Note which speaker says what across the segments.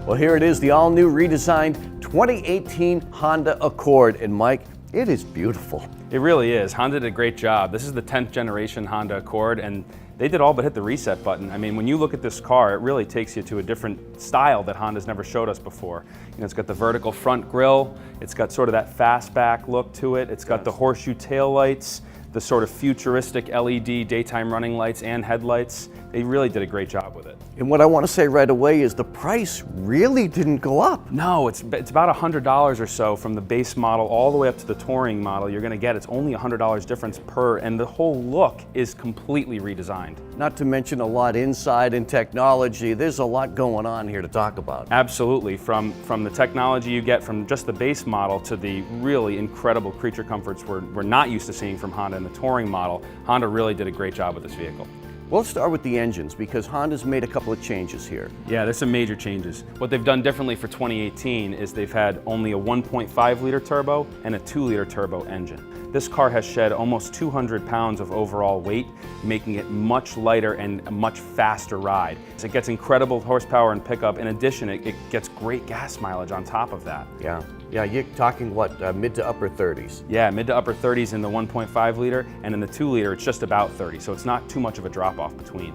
Speaker 1: Well, here it is, the all-new redesigned 2018 Honda Accord. And Mike, it is beautiful.
Speaker 2: It really is. Honda did a great job. This is the 10th generation Honda Accord, and they did all but hit the reset button. I mean, when you look at this car, it really takes you to a different style that Honda's never showed us before. You know, it's got the vertical front grille, it's got sort of that fastback look to it, it's got the horseshoe tail lights, the sort of futuristic LED daytime running lights and headlights. They really did a great job with it.
Speaker 1: And what I want to say right away is the price really didn't go up.
Speaker 2: No, it's about $100 or so from the base model all the way up to the touring model you're going to get. It's only $100 difference per, and the whole look is completely redesigned.
Speaker 1: Not to mention a lot inside in technology. There's a lot going on here to talk about.
Speaker 2: Absolutely, from the technology you get from just the base model to the really incredible creature comforts we're not used to seeing from Honda in the touring model. Honda really did a great job with this vehicle.
Speaker 1: Well, let's start with the engines because Honda's made a couple of changes here.
Speaker 2: Yeah, there's some major changes. What they've done differently for 2018 is they've had only a 1.5 liter turbo and a 2 liter turbo engine. This car has shed almost 200 pounds of overall weight, making it much lighter and a much faster ride. So it gets incredible horsepower and pickup. In addition, it gets great gas mileage on top of that.
Speaker 1: Yeah, you're talking what, mid to upper 30s?
Speaker 2: Yeah, mid to upper 30s in the 1.5 liter, and in the 2 liter, it's just about 30, so it's not too much of a drop off between.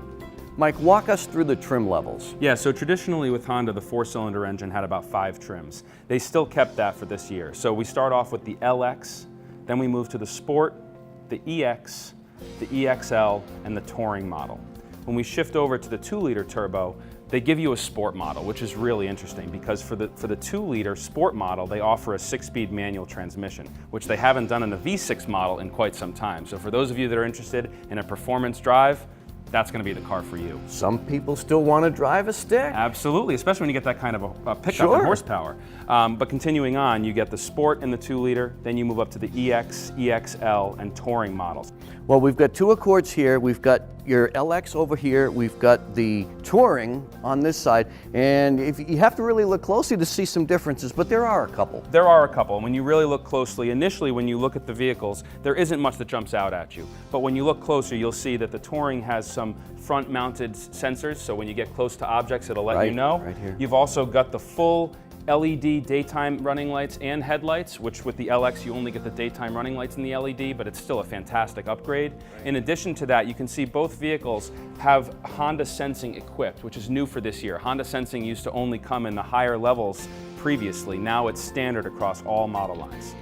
Speaker 1: Mike, walk us through the trim levels.
Speaker 2: Yeah, so traditionally with Honda, the 4-cylinder engine had about 5 trims. They still kept that for this year. So we start off with the LX, then we move to the Sport, the EX, the EXL, and the Touring model. When we shift over to the 2 liter turbo, they give you a Sport model, which is really interesting because for the 2 liter Sport model, they offer a 6-speed manual transmission, which they haven't done in the V6 model in quite some time. So for those of you that are interested in a performance drive, that's going to be the car for you.
Speaker 1: Some people still want to drive a stick.
Speaker 2: Absolutely, especially when you get that kind of a pickup and horsepower. But continuing on, you get the Sport in the 2 liter, then you move up to the EX, EXL, and Touring models.
Speaker 1: Well, we've got 2 Accords here, we've got your LX over here, we've got the Touring on this side, and if you have to really look closely to see some differences, but there are a couple.
Speaker 2: There are a couple, and when you really look closely, initially when you look at the vehicles, there isn't much that jumps out at you. But when you look closer, you'll see that the Touring has some front-mounted sensors, so when you get close to objects, it'll let you know.
Speaker 1: Right here.
Speaker 2: You've also got the full LED daytime running lights and headlights, which with the LX you only get the daytime running lights in the LED, but it's still a fantastic upgrade. In addition to that, you can see both vehicles have Honda Sensing equipped, which is new for this year. Honda Sensing used to only come in the higher levels previously. Now it's standard across all model lines.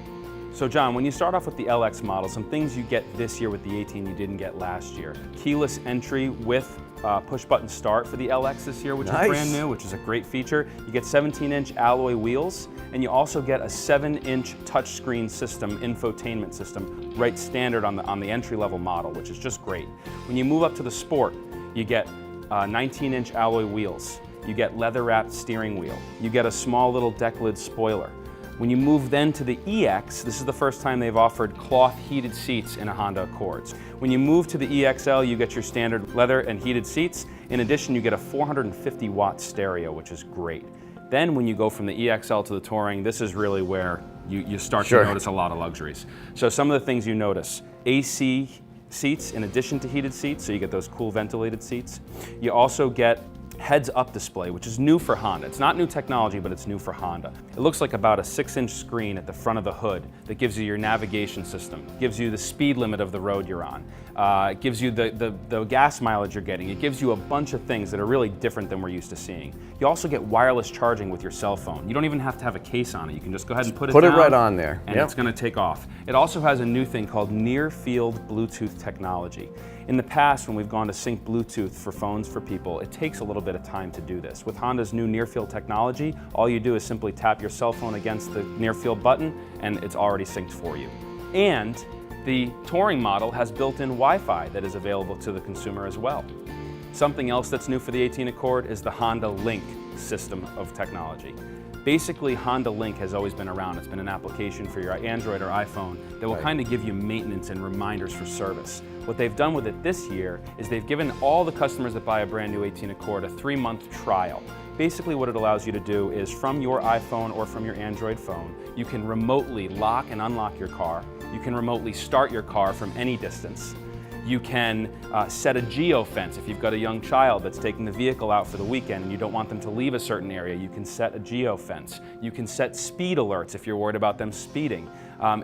Speaker 2: So John, when you start off with the LX model, some things you get this year with the 18 you didn't get last year. Keyless entry with push-button start for the LX this year, which is brand new, which is a great feature. You get 17-inch alloy wheels, and you also get a 7-inch touchscreen system, infotainment system, right standard on the entry-level model, which is just great. When you move up to the Sport, you get 19-inch alloy wheels. You get leather-wrapped steering wheel. You get a small little deck lid spoiler. When you move then to the EX, this is the first time they've offered cloth heated seats in a Honda Accords. When you move to the EXL, you get your standard leather and heated seats. In addition, you get a 450-watt stereo, which is great. Then when you go from the EXL to the Touring, this is really where you start to notice a lot of luxuries. So some of the things you notice, AC seats in addition to heated seats, so you get those cool ventilated seats. You also get heads-up display, which is new for Honda. It's not new technology, but it's new for Honda. It looks like about a 6-inch screen at the front of the hood that gives you your navigation system, gives you the speed limit of the road you're on, it gives you the gas mileage you're getting. It gives you a bunch of things that are really different than we're used to seeing. You also get wireless charging with your cell phone. You don't even have to have a case on it. You can just go ahead and put it down,
Speaker 1: right on there,
Speaker 2: and it's going to take off. It also has a new thing called near-field Bluetooth technology. In the past, when we've gone to sync Bluetooth for phones for people, it takes a little bit of time to do this. With Honda's new near-field technology, all you do is simply tap your cell phone against the near-field button and it's already synced for you. And the Touring model has built-in Wi-Fi that is available to the consumer as well. Something else that's new for the 18 Accord is the Honda Link system of technology. Basically, Honda Link has always been around. It's been an application for your Android or iPhone that will kind of give you maintenance and reminders for service. What they've done with it this year is they've given all the customers that buy a brand new 18 Accord a 3-month trial. Basically what it allows you to do is from your iPhone or from your Android phone, you can remotely lock and unlock your car. You can remotely start your car from any distance. You can set a geofence. If you've got a young child that's taking the vehicle out for the weekend and you don't want them to leave a certain area, you can set a geofence. You can set speed alerts if you're worried about them speeding.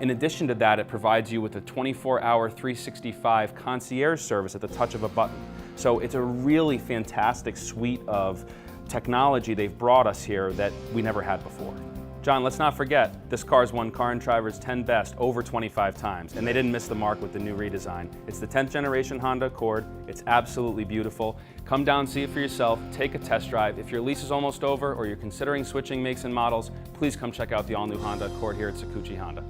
Speaker 2: In addition to that, it provides you with a 24-hour 365 concierge service at the touch of a button. So it's a really fantastic suite of technology they've brought us here that we never had before. John, let's not forget, this car's won Car and Driver's 10 Best over 25 times, and they didn't miss the mark with the new redesign. It's the 10th generation Honda Accord. It's absolutely beautiful. Come down, see it for yourself, take a test drive. If your lease is almost over or you're considering switching makes and models, please come check out the all-new Honda Accord here at Saccucci Honda.